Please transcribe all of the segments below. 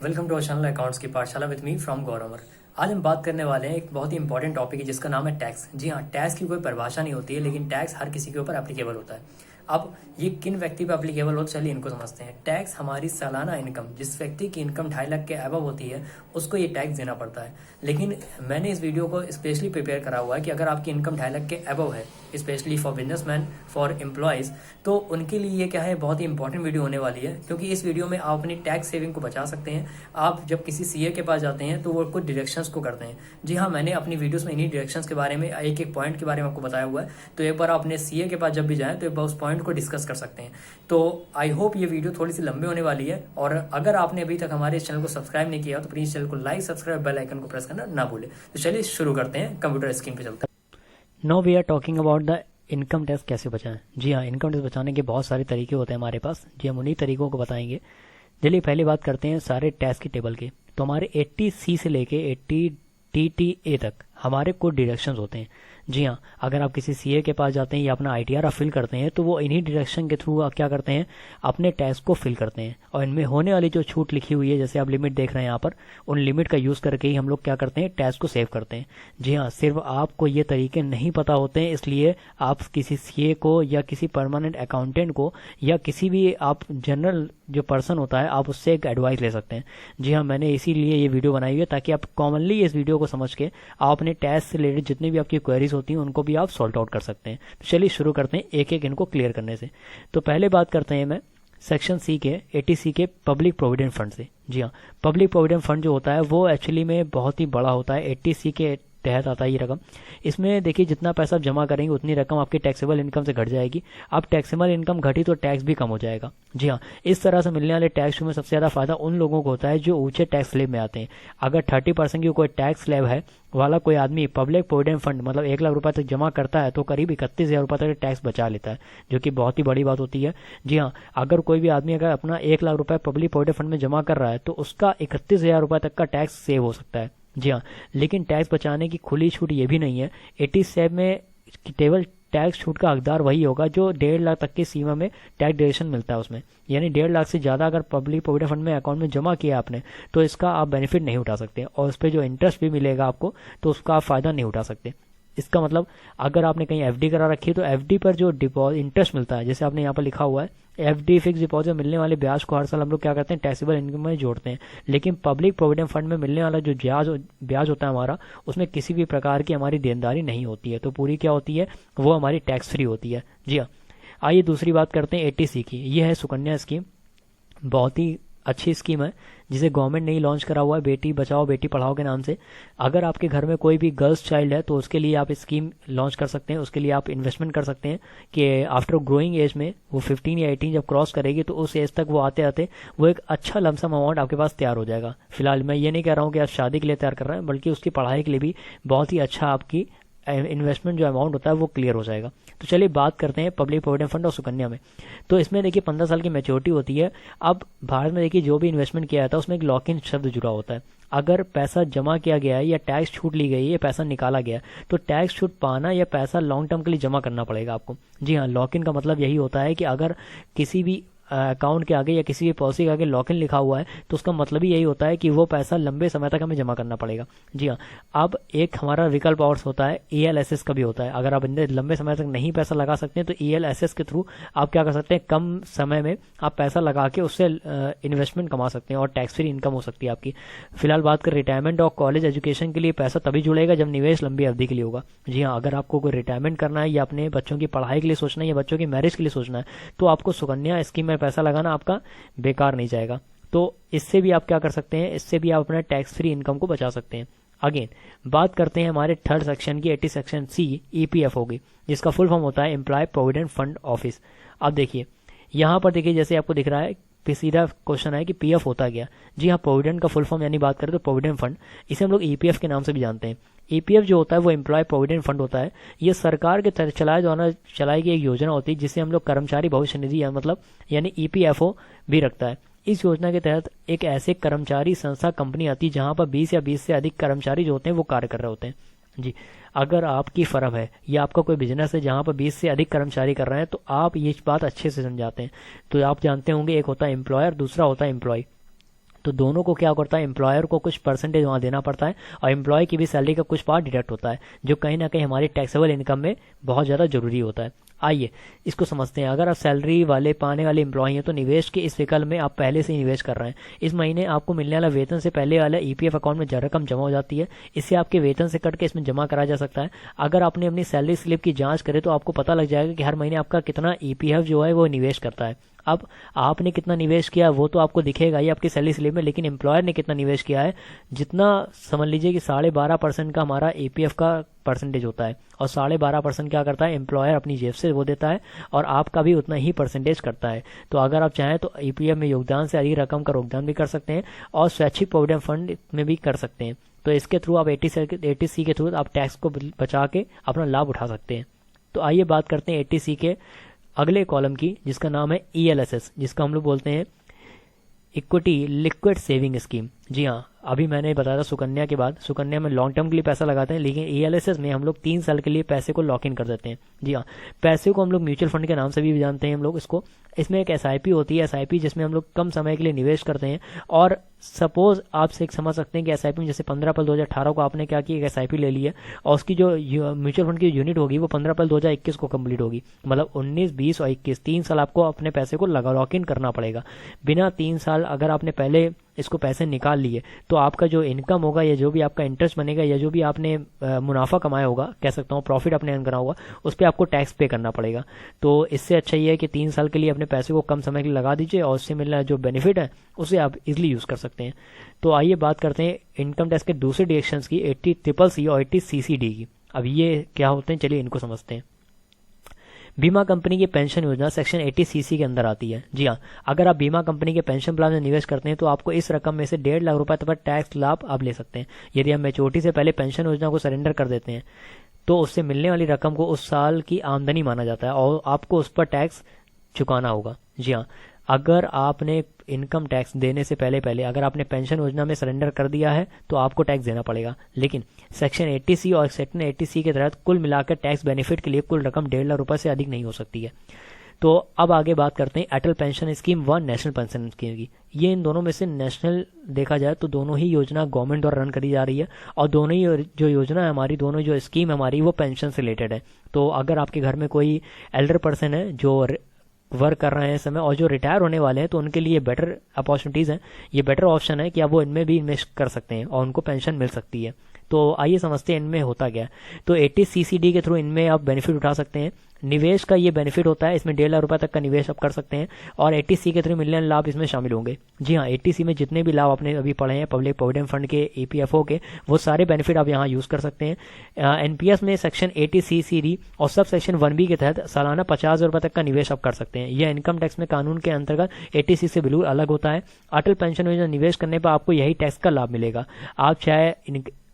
Welcome to our channel accounts की पाठशाला with me from गौरव। आज हम बात करने वाले हैं एक बहुत ही इंपॉर्टेंट टॉपिक है जिसका नाम है टैक्स। जी हाँ, टैक्स की कोई परिभाषा नहीं होती है, लेकिन टैक्स हर किसी के ऊपर एप्लीकेबल होता है। अब ये किन व्यक्ति पर एप्लीकेबल हो, चलिए इनको समझते हैं। टैक्स हमारी सालाना इनकम, जिस व्यक्ति की इनकम 2.5 लाख के अबव होती है उसको ये टैक्स देना पड़ता है। लेकिन मैंने इस वीडियो को स्पेशली प्रिपेयर करा हुआ है कि अगर आपकी इनकम 2.5 लाख के अबव है, specially for businessman, for employees, तो उनके लिए ये क्या है, बहुत ही इंपॉर्टेंट वीडियो होने वाली है। क्योंकि इस वीडियो में आप अपनी टैक्स सेविंग को बचा सकते हैं। आप जब किसी सीए के पास जाते हैं तो वो कुछ डायरेक्शंस को करते हैं। जी हाँ, मैंने अपनी वीडियोस में इन्हीं डायरेक्शंस के बारे में एक एक पॉइंट के बारे में आपको बताया हुआ है। तो एक बार आप अपने सीए के पास जब भी जाएं तो एक बार उस पॉइंट को डिस्कस कर सकते हैं। तो आई होप ये वीडियो थोड़ी सी लंबी होने वाली है, और अगर आपने अभी तक हमारे इस चैनल को सब्सक्राइब नहीं किया तो प्लीज चैनल को लाइक, सब्सक्राइब, बेल आइकन को प्रेस करना ना भूले। तो चलिए शुरू करते हैं, कंप्यूटर स्क्रीन पे चलते हैं। Now we are talking about the income tax कैसे बचाएं। जी हाँ, इनकम टैक्स बचाने के बहुत सारे तरीके होते हैं हमारे पास। जी हम उन्हीं तरीकों को बताएंगे। चलिए पहली बात करते हैं सारे टैक्स की टेबल की। तो हमारे 80C से लेके 80TTA तक हमारे कुछ डिडक्शंस होते हैं। जी हाँ, अगर आप किसी सीए के पास जाते हैं या अपना आईटीआर फिल करते हैं तो वो इन्हीं डिडक्शन के थ्रू क्या करते हैं, अपने टैक्स को फिल करते हैं। और इनमें होने वाली जो छूट लिखी हुई है, जैसे आप लिमिट देख रहे हैं यहाँ पर, उन लिमिट का यूज करके ही हम लोग क्या करते हैं, टैक्स को सेव करते हैं। जी हाँ, सिर्फ आपको ये तरीके नहीं पता होते हैं, इसलिए आप किसी सीए को या किसी परमानेंट अकाउंटेंट को या किसी भी आप जनरल जो पर्सन होता है, आप उससे एक एडवाइस ले सकते हैं। जी हाँ, मैंने इसीलिए ये वीडियो बनाई है ताकि आप कॉमनली इस वीडियो को समझ के आप अपने टैक्स से रिलेटेड जितनी भी आपकी क्वेरीज होती हैं उनको भी आप सॉल्ट आउट कर सकते हैं। तो चलिए शुरू करते हैं एक एक इनको क्लियर करने से। तो पहले बात करते हैं मैं सेक्शन सी के 80C के पब्लिक प्रोविडेंट फंड से। जी हाँ, पब्लिक प्रोविडेंट फंड जो होता है वो एक्चुअली में बहुत ही बड़ा होता है। 80C के तहत आता है ये रकम। इसमें देखिए जितना पैसा आप जमा करेंगे उतनी रकम आपकी टैक्सेबल इनकम से घट जाएगी। अब टैक्सेबल इनकम घटी तो टैक्स भी कम हो जाएगा। जी हाँ, इस तरह से मिलने वाले टैक्स में सबसे ज्यादा फायदा उन लोगों को होता है जो ऊंचे टैक्स स्लैब में आते हैं। अगर 30% की कोई टैक्स स्लैब है वाला कोई आदमी पब्लिक प्रोविडेंट फंड मतलब 1 लाख रुपए तक जमा करता है तो करीब 31,000 रुपए तक टैक्स बचा लेता है, जो कि बहुत ही बड़ी बात होती है। जी हाँ, अगर कोई भी आदमी अगर अपना 1 लाख रुपए पब्लिक प्रोविडेंट फंड में जमा कर रहा है तो उसका 31,000 रुपए तक का टैक्स सेव हो सकता है। जी हाँ, लेकिन टैक्स बचाने की खुली छूट ये भी नहीं है। 80 में केवल टैक्स छूट का हकदार वही होगा जो 1.5 लाख तक की सीमा में टैक्स डिडक्शन मिलता है उसमें। यानी 1.5 लाख से ज्यादा अगर पब्लिक प्रोविडेंट फंड में अकाउंट में जमा किया आपने तो इसका आप बेनिफिट नहीं उठा सकते, और उस पर जो इंटरेस्ट भी मिलेगा आपको तो उसका आप फायदा नहीं उठा सकते। इसका मतलब अगर आपने कहीं एफडी करा रखी है तो एफडी पर जो डिपॉजिट इंटरेस्ट मिलता है, जैसे आपने यहाँ पर लिखा हुआ है एफडी फिक्स डिपॉजिट, मिलने वाले ब्याज को हर साल हम लोग क्या करते हैं, टैक्सेबल इनकम में जोड़ते हैं। लेकिन पब्लिक प्रोविडेंट फंड में मिलने वाला जो ब्याज होता है हमारा, उसमें किसी भी प्रकार की हमारी देनदारी नहीं होती है, तो पूरी क्या होती है, वो हमारी टैक्स फ्री होती है। जी हाँ, आइए दूसरी बात करते हैं 80C की। ये है सुकन्या स्कीम। बहुत ही अच्छी स्कीम है जिसे गवर्नमेंट ने ही लॉन्च करा हुआ है, बेटी बचाओ बेटी पढ़ाओ के नाम से। अगर आपके घर में कोई भी गर्ल्स चाइल्ड है तो उसके लिए आप स्कीम लॉन्च कर सकते हैं। उसके लिए आप इन्वेस्टमेंट कर सकते हैं कि आफ्टर ग्रोइंग एज में वो 15 या 18 जब क्रॉस करेगी तो उस एज तक वो आते आते वो एक अच्छा लमसम अमाउंट आपके पास तैयार हो जाएगा। फिलहाल मैं ये नहीं कह रहा हूँ कि आप शादी के लिए तैयार कर रहे हैं, बल्कि उसकी पढ़ाई के लिए भी बहुत ही अच्छा आपकी इन्वेस्टमेंट जो अमाउंट होता है वो क्लियर हो जाएगा। तो चलिए बात करते हैं पब्लिक प्रोविडेंट फंड और सुकन्या में। तो इसमें देखिए 15 साल की मैच्योरिटी होती है। अब भारत में देखिए जो भी इन्वेस्टमेंट किया जाता है उसमें एक लॉक इन शब्द जुड़ा होता है। अगर पैसा जमा किया गया है या टैक्स छूट ली गई है या पैसा निकाला गया तो टैक्स छूट पाना या पैसा लॉन्ग टर्म के लिए जमा करना पड़ेगा आपको। जी हाँ, लॉक इन का मतलब यही होता है कि अगर किसी भी अकाउंट के आगे या किसी भी पॉलिसी के आगे लॉक इन लिखा हुआ है तो उसका मतलब ही यही होता है कि वो पैसा लंबे समय तक हमें जमा करना पड़ेगा। जी हाँ, अब एक हमारा विकल्प और होता है, ELSS का भी होता है। अगर आप लंबे समय तक नहीं पैसा लगा सकते हैं तो ELSS के थ्रू आप क्या कर सकते हैं, कम समय में आप पैसा लगा के उससे इन्वेस्टमेंट कमा सकते हैं और टैक्स फ्री इनकम हो सकती है आपकी। फिलहाल बात कर रिटायरमेंट और कॉलेज एजुकेशन के लिए पैसा तभी जुड़ेगा जब निवेश लंबी अवधि के लिए होगा। जी हाँ, अगर आपको कोई रिटायरमेंट करना है या अपने बच्चों की पढ़ाई के लिए सोचना है या बच्चों की मैरिज के लिए सोचना है तो आपको सुकन्या स्कीम में पैसा लगाना आपका बेकार नहीं जाएगा। तो इससे भी आप क्या कर सकते हैं, इससे भी आप अपना टैक्स फ्री इनकम को बचा सकते हैं। अगेन बात करते हैं हमारे थर्ड सेक्शन की 80 सेक्शन C EPF होगी, जिसका फुल फॉर्म होता है एम्प्लॉय प्रोविडेंट फंड ऑफिस। अब देखिए यहाँ पर देखिए जैसे आपको दिख रहा है सीधा क्वेश्चन है कि पीएफ होता क्या। जी हाँ, प्रोविडेंट का फुल फॉर्म यानी बात करें तो प्रोविडेंट फंड, इसे हम लोग ईपीएफ के नाम से भी जानते हैं। ईपीएफ जो होता है वो एम्प्लॉय प्रोविडेंट फंड होता है। ये सरकार के तहत चलाई गई एक योजना होती है जिसे हम लोग कर्मचारी भविष्य निधि मतलब यानी ईपीएफओ भी रखता है। इस योजना के तहत एक ऐसे कर्मचारी संस्था कंपनी आती है जहां पर 20 या 20 से अधिक कर्मचारी जो होते हैं वो कार्य कर रहे होते हैं। जी, अगर आपकी फर्म है या आपका कोई बिजनेस है जहां पर 20 से अधिक कर्मचारी कर रहे हैं तो आप ये बात अच्छे से समझाते हैं। तो आप जानते होंगे एक होता है एम्प्लॉयर, दूसरा होता है एम्प्लॉय। तो दोनों को क्या करता है, एम्प्लॉयर को कुछ परसेंटेज वहाँ देना पड़ता है और एम्प्लॉय की भी सैलरी का कुछ पार्ट डिडक्ट होता है, जो कहीं ना कहीं हमारी टैक्सेबल इनकम में बहुत ज़्यादा जरूरी होता है। आइए इसको समझते हैं। अगर आप सैलरी वाले पाने वाले एम्प्लॉय हैं तो निवेश के इस विकल्प में आप पहले से ही निवेश कर रहे हैं। इस महीने आपको मिलने वाला वेतन से पहले वाला ईपीएफ अकाउंट में रकम जमा हो जाती है, इससे आपके वेतन से कट के इसमें जमा करा जा सकता है। अगर आपने अपनी सैलरी स्लिप की जांच करे तो आपको पता लग जाएगा कि हर महीने आपका कितना ईपीएफ जो है वो निवेश करता है। अब आपने कितना निवेश किया वो तो आपको दिखेगा ही आपकी सैलरी स्लिप में, लेकिन एम्प्लॉयर ने कितना निवेश किया है, जितना समझ लीजिए कि 12.5% का हमारा ईपीएफ का परसेंटेज होता है और 12.5% क्या करता है एम्प्लॉयर अपनी जेब से वो देता है और आपका भी उतना ही परसेंटेज करता है। तो अगर आप चाहें तो ईपीएफ में योगदान से अधिक रकम का योगदान भी कर सकते हैं और स्वैच्छिक प्रोविडेंट फंड में भी कर सकते हैं। तो इसके थ्रू आप 80C के थ्रू आप टैक्स को बचा के अपना लाभ उठा सकते हैं। तो आइए बात करते हैं 80C के अगले कॉलम की, जिसका नाम है ELSS, जिसका हम लोग बोलते हैं इक्विटी लिक्विड सेविंग स्कीम। जी हाँ, अभी मैंने बताया था सुकन्या के बाद, सुकन्या में लॉन्ग टर्म के लिए पैसा लगाते हैं, लेकिन ELSS में हम लोग 3 साल के लिए पैसे को लॉक इन कर देते हैं। जी हाँ, पैसे को हम लोग म्यूचुअल फंड के नाम से भी जानते हैं हम लोग इसको। इसमें एक SIP होती है, SIP जिसमें हम लोग कम समय के लिए निवेश करते हैं। और सपोज आपसे एक समझ सकते हैं कि SIP में जैसे 15 अप्रैल 2018 को आपने क्या किया, एक SIP ले लिया और उसकी जो म्यूचुअल फंड की यूनिट होगी वो 15 अप्रैल 2021 को कंप्लीट होगी। मतलब 19, 20 और 21 3 साल आपको अपने पैसे को लॉक इन करना पड़ेगा। बिना 3 साल अगर आपने पहले इसको पैसे निकाल लिए तो आपका जो इनकम होगा या जो भी आपका इंटरेस्ट बनेगा या जो भी आपने मुनाफा कमाया होगा, कह सकता हूँ प्रॉफिट आपने अर्न करा होगा, उस पर आपको टैक्स पे करना पड़ेगा। तो इससे अच्छा ये है कि 3 साल के लिए अपने पैसे को कम समय के लिए लगा दीजिए और उससे मिलने जो बेनिफिट है उसे आप इजिली यूज़ कर सकते हैं। तो आइए बात करते हैं इनकम टैक्स के दूसरे डिरेक्शंस की, 80CCC और 80CCD की। अब ये क्या होते हैं, चलिए इनको समझते हैं। बीमा कंपनी की पेंशन योजना सेक्शन 80CC के अंदर आती है। जी हाँ, अगर आप बीमा कंपनी के पेंशन प्लान में निवेश करते हैं तो आपको इस रकम में से 1.5 लाख रुपए तक टैक्स लाभ आप ले सकते हैं। यदि आप मैच्योरिटी से पहले पेंशन योजना को सरेंडर कर देते हैं तो उससे मिलने वाली रकम को उस साल की आमदनी माना जाता है और आपको उस पर टैक्स चुकाना होगा। जी हाँ, अगर आपने इनकम टैक्स देने से पहले अगर आपने पेंशन योजना में सरेंडर कर दिया है तो आपको टैक्स देना पड़ेगा, लेकिन सेक्शन 80C और सेक्शन 80C के तहत कुल मिलाकर टैक्स बेनिफिट के लिए कुल रकम 1.5 लाख रुपए से अधिक नहीं हो सकती है। तो अब आगे बात करते हैं अटल पेंशन स्कीम व नेशनल पेंशन स्कीम की। ये इन दोनों में से नेशनल देखा जाए तो दोनों ही योजना गवर्नमेंट द्वारा रन करी जा रही है और दोनों ही जो योजना है हमारी, दोनों जो स्कीम है हमारी वो पेंशन से रिलेटेड है। तो अगर आपके घर में कोई एल्डर पर्सन है जो वर्क कर रहे हैं इस समय और जो रिटायर होने वाले हैं तो उनके लिए बेटर अपॉर्चुनिटीज़ हैं, ये बेटर ऑप्शन है कि आप वो इनमें भी इन्वेस्ट कर सकते हैं और उनको पेंशन मिल सकती है। तो आइए समझते हैं इनमें होता क्या है। तो 80CCD के थ्रू इनमें आप बेनिफिट उठा सकते हैं। निवेश का ये बेनिफिट होता है, इसमें 1.5 लाख रुपए तक का निवेश आप कर सकते हैं और 80C के थ्रू मिलने वाले लाभ इसमें शामिल होंगे। जी हाँ, 80C में जितने भी लाभ आपने अभी पढ़े हैं पब्लिक प्रोविडेंट फंड के, EPFO के, वो सारे बेनिफिट आप यहाँ यूज़ कर सकते हैं। NPS में सेक्शन 80CCD और सब सेक्शन 1B के तहत सालाना 50,000 रुपये तक का निवेश आप कर सकते हैं। यह इनकम टैक्स में कानून के अंतर्गत 80C से बिल्कुल अलग होता है। अटल पेंशन योजना निवेश करने पर आपको यही टैक्स का लाभ मिलेगा। आप चाहे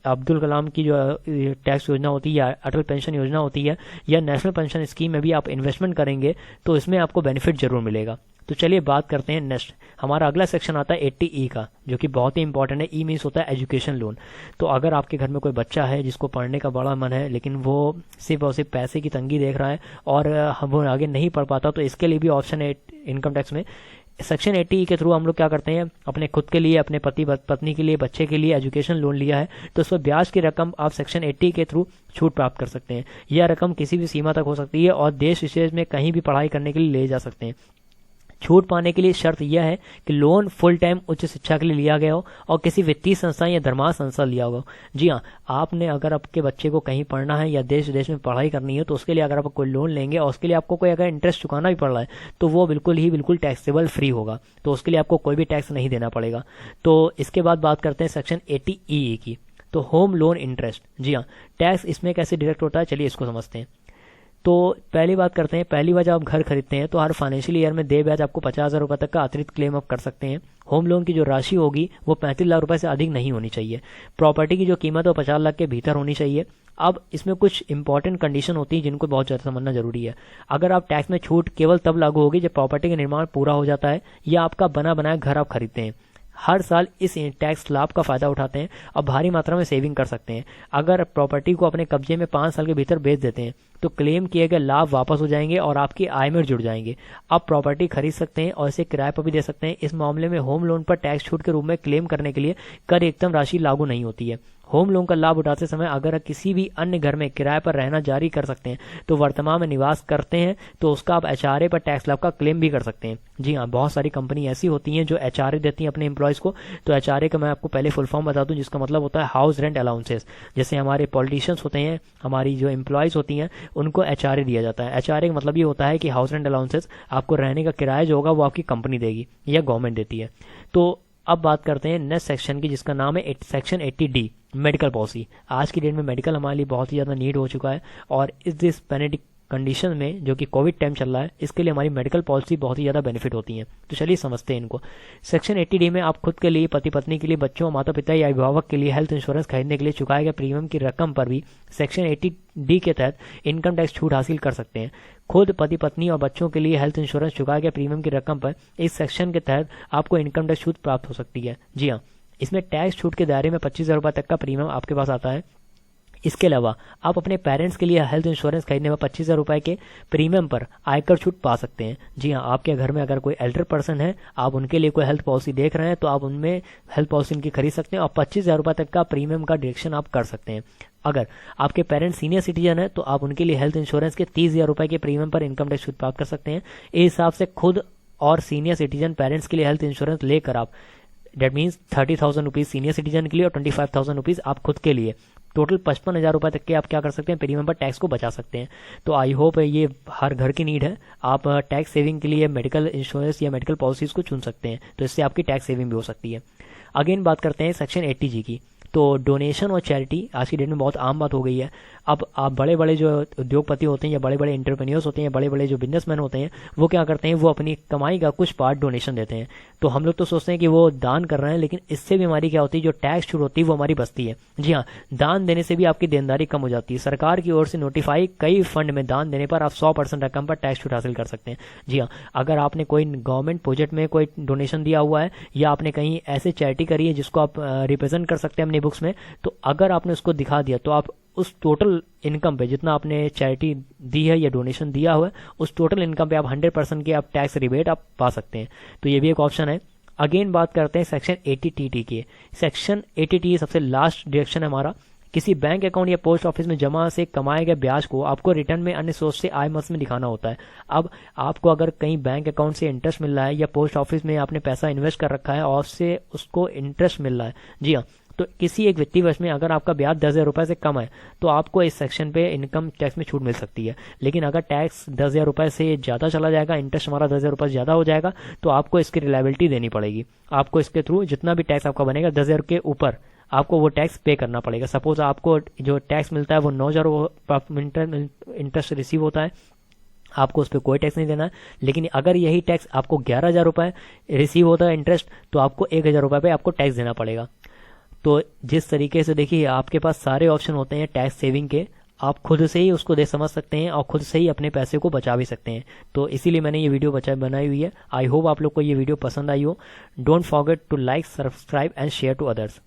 अब्दुल कलाम की जो टैक्स योजना होती है या अटल पेंशन योजना होती है या नेशनल पेंशन स्कीम में भी आप इन्वेस्टमेंट करेंगे तो इसमें आपको बेनिफिट जरूर मिलेगा। तो चलिए बात करते हैं नेक्स्ट। हमारा अगला सेक्शन आता है 80E का, जो कि बहुत ही इंपॉर्टेंट है। ई मीन्स होता है एजुकेशन लोन। तो अगर आपके घर में कोई बच्चा है जिसको पढ़ने का बड़ा मन है लेकिन वो सिर्फ और सिर्फ पैसे की तंगी देख रहा है और वो आगे नहीं पढ़ पाता, तो इसके लिए भी ऑप्शन है इनकम टैक्स में। सेक्शन 80 के थ्रू हम लोग क्या करते हैं, अपने खुद के लिए, अपने पति पत्नी के लिए, बच्चे के लिए एजुकेशन लोन लिया है तो उस पर ब्याज की रकम आप सेक्शन 80 के थ्रू छूट प्राप्त कर सकते हैं। यह रकम किसी भी सीमा तक हो सकती है और देश विशेष में कहीं भी पढ़ाई करने के लिए ले जा सकते हैं। छूट पाने के लिए शर्त यह है कि लोन फुल टाइम उच्च शिक्षा के लिए लिया गया हो और किसी वित्तीय संस्था या धर्मार्थ संस्था लिया होगा। जी हाँ, आपने अगर आपके बच्चे को कहीं पढ़ना है या देश विदेश में पढ़ाई करनी है तो उसके लिए अगर आप कोई लोन लेंगे और उसके लिए आपको कोई अगर इंटरेस्ट चुकाना भी पड़ रहा है तो वो बिल्कुल टैक्सेबल फ्री होगा, तो उसके लिए आपको कोई भी टैक्स नहीं देना पड़ेगा। तो इसके बाद बात करते हैं सेक्शन 80EE की। तो होम लोन इंटरेस्ट। जी हाँ, टैक्स इसमें कैसे डिडक्ट होता है, चलिए इसको समझते हैं। तो पहली बात करते हैं, पहली बार जब आप घर खरीदते हैं तो हर फाइनेंशियल ईयर में दे ब्याज आपको 50,000 रुपये तक का अतिरिक्त क्लेम आप कर सकते हैं। होम लोन की जो राशि होगी वो 35 लाख रुपए से अधिक नहीं होनी चाहिए। प्रॉपर्टी की जो कीमत है वो 50 लाख के भीतर होनी चाहिए। अब इसमें कुछ इंपॉर्टेंट कंडीशन होती है जिनको बहुत ज़्यादा समझना जरूरी है। अगर आप टैक्स में छूट केवल तब लागू होगी जब प्रॉपर्टी का निर्माण पूरा हो जाता है या आपका बना बनाया घर आप खरीदते हैं। हर साल इस टैक्स लाभ का फायदा उठाते हैं और भारी मात्रा में सेविंग कर सकते हैं। अगर प्रॉपर्टी को अपने कब्जे में 5 साल के भीतर बेच देते हैं तो क्लेम किए गए लाभ वापस हो जाएंगे और आपकी आय में जुड़ जाएंगे। आप प्रॉपर्टी खरीद सकते हैं और इसे किराए पर भी दे सकते हैं। इस मामले में होम लोन पर टैक्स छूट के रूप में क्लेम करने के लिए कर एकदम राशि लागू नहीं होती है। होम लोन का लाभ उठाते समय अगर किसी भी अन्य घर में किराए पर रहना जारी कर सकते हैं तो वर्तमान में निवास करते हैं तो उसका आप एचआरए पर टैक्स लाभ का क्लेम भी कर सकते हैं। जी हाँ, बहुत सारी कंपनी ऐसी होती हैं जो एचआरए देती हैं अपने एम्प्लॉयज़ को। तो एचआरए का मैं आपको पहले फुल फॉर्म बता दूं, जिसका मतलब होता है हाउस रेंट अलाउंसेस। जैसे हमारे पॉलिटिशियंस होते हैं, हमारी जो एम्प्लॉयज़ होती हैं, उनको एचआरए दिया जाता है। एचआरए का मतलब ये होता है कि हाउस रेंट अलाउंसेस, आपको रहने का किराया जो होगा वो आपकी कंपनी देगी या गवर्नमेंट देती है। तो अब बात करते हैं नेक्स्ट सेक्शन की, जिसका नाम है सेक्शन 80D, मेडिकल पॉलिसी। आज की डेट में मेडिकल हमारे लिए बहुत ही ज़्यादा नीड हो चुका है और इस दिस पैंडेमिक कंडीशन में, जो कि कोविड टाइम चल रहा है, इसके लिए हमारी मेडिकल पॉलिसी बहुत ही ज़्यादा बेनिफिट होती है। तो चलिए समझते हैं इनको। सेक्शन 80D में आप खुद के लिए, पति पत्नी के लिए, बच्चों, माता पिता या अभिभावक के लिए हेल्थ इंश्योरेंस खरीदने के लिए चुकाए गए प्रीमियम की रकम पर भी सेक्शन 80D के तहत इनकम टैक्स छूट हासिल कर सकते हैं। खुद पति पत्नी और बच्चों के लिए हेल्थ इंश्योरेंस चुकाए गए प्रीमियम की रकम पर इस सेक्शन के तहत आपको इनकम टैक्स छूट प्राप्त हो सकती है। जी हाँ, इसमें टैक्स छूट के दायरे में 25,000 रुपये तक का प्रीमियम आपके पास आता है। इसके अलावा आप अपने पेरेंट्स के लिए हेल्थ इंश्योरेंस खरीदने में 25,000 रुपये के प्रीमियम पर आयकर छूट पा सकते हैं। जी हाँ, आपके घर में अगर कोई एल्डर पर्सन है, आप उनके लिए कोई हेल्थ पॉलिसी देख रहे हैं, तो आप उनमें हेल्थ पॉलिसी उनकी खरीद सकते हैं और 25,000 रुपये तक का प्रीमियम का डिडक्शन आप कर सकते हैं। अगर आपके पेरेंट्स सीनियर सिटीजन है तो आप उनके लिए हेल्थ इंश्योरेंस के 30,000 रुपये के प्रीमियम पर इनकम टैक्स छूट प्राप्त कर सकते हैं। इस हिसाब से खुद और सीनियर सिटीजन पेरेंट्स के लिए हेल्थ इंश्योरेंस लेकर आप, that means 30,000 rupees senior citizen के लिए और 25,000 रुपीज आप खुद के लिए, टोटल 55,000 रुपये तक के आप क्या कर सकते हैं, प्रीमियम पर टैक्स को बचा सकते हैं। तो आई होप ये हर घर की नीड है। आप टैक्स सेविंग के लिए मेडिकल इंश्योरेंस या मेडिकल पॉलिसीज को चुन सकते हैं, तो इससे आपकी टैक्स सेविंग भी हो सकती है। अगेन बात करते हैं सेक्शन 80G की। तो डोनेशन और चैरिटी आज की डेट में बहुत आम बात हो गई है। अब आप बड़े बड़े जो उद्योगपति होते हैं या बड़े बड़े एंटरप्रेन्योर्स होते हैं या बड़े बड़े जो बिजनेसमैन होते हैं, वो क्या करते हैं, वो अपनी कमाई का कुछ पार्ट डोनेशन देते हैं। तो हम लोग तो सोचते हैं कि वो दान कर रहे हैं, लेकिन इससे भी हमारी क्या होती है, जो टैक्स छूट होती है वो हमारी बचती है। जी हाँ, दान देने से भी आपकी देनदारी कम हो जाती है। सरकार की ओर से नोटिफाई कई फंड में दान देने पर आप 100% रकम पर टैक्स छूट हासिल कर सकते हैं। जी हाँ, अगर आपने कोई गवर्नमेंट प्रोजेक्ट में कोई डोनेशन दिया हुआ है या आपने कहीं ऐसे चैरिटी करी है जिसको आप रिप्रेजेंट कर सकते हैं अपनी बुक्स में, तो अगर आपने उसको दिखा दिया तो आप उस टोटल इनकम पे, जितना आपने चैरिटी दी है या डोनेशन दिया हुआ है, उस टोटल इनकम पे आप 100% के आप टैक्स रिबेट आप पा सकते हैं। तो ये भी एक ऑप्शन है। अगेन बात करते हैं सेक्शन 80TT की। सेक्शन 80T सबसे लास्ट डिडक्शन है हमारा। किसी बैंक अकाउंट या पोस्ट ऑफिस में जमा से कमाए गए ब्याज को आपको रिटर्न में अन्य सोर्स से आय मद में दिखाना होता है। अब आपको अगर कहीं बैंक अकाउंट से इंटरेस्ट मिल रहा है या पोस्ट ऑफिस में आपने पैसा इन्वेस्ट कर रखा है और उससे उसको इंटरेस्ट मिल रहा है, जी हाँ, तो किसी एक वित्तीय वर्ष में अगर आपका ब्याज 10,000 रुपये से कम है तो आपको इस सेक्शन पे इनकम टैक्स में छूट मिल सकती है। लेकिन अगर टैक्स 10,000 रुपये से ज़्यादा चला जाएगा, इंटरेस्ट हमारा 10,000 रुपये ज़्यादा हो जाएगा, तो आपको इसकी रिलायबिलिटी देनी पड़ेगी। आपको इसके थ्रू जितना भी टैक्स आपका बनेगा 10,000 के ऊपर आपको वो टैक्स पे करना पड़ेगा। सपोज आपको जो टैक्स मिलता है वो 9,000 इंटरेस्ट रिसीव होता है, आपको उस पर कोई टैक्स नहीं देना है। लेकिन अगर यही टैक्स आपको 11,000 रुपये रिसीव होता है इंटरेस्ट, तो आपको 1,000 रुपये पे आपको टैक्स देना पड़ेगा। तो जिस तरीके से देखिए आपके पास सारे ऑप्शन होते हैं टैक्स सेविंग के, आप खुद से ही उसको देख समझ सकते हैं और खुद से ही अपने पैसे को बचा भी सकते हैं। तो इसीलिए मैंने ये वीडियो बनाई हुई है। आई होप आप लोग को ये वीडियो पसंद आई हो। Don't forget to like, subscribe and share to others.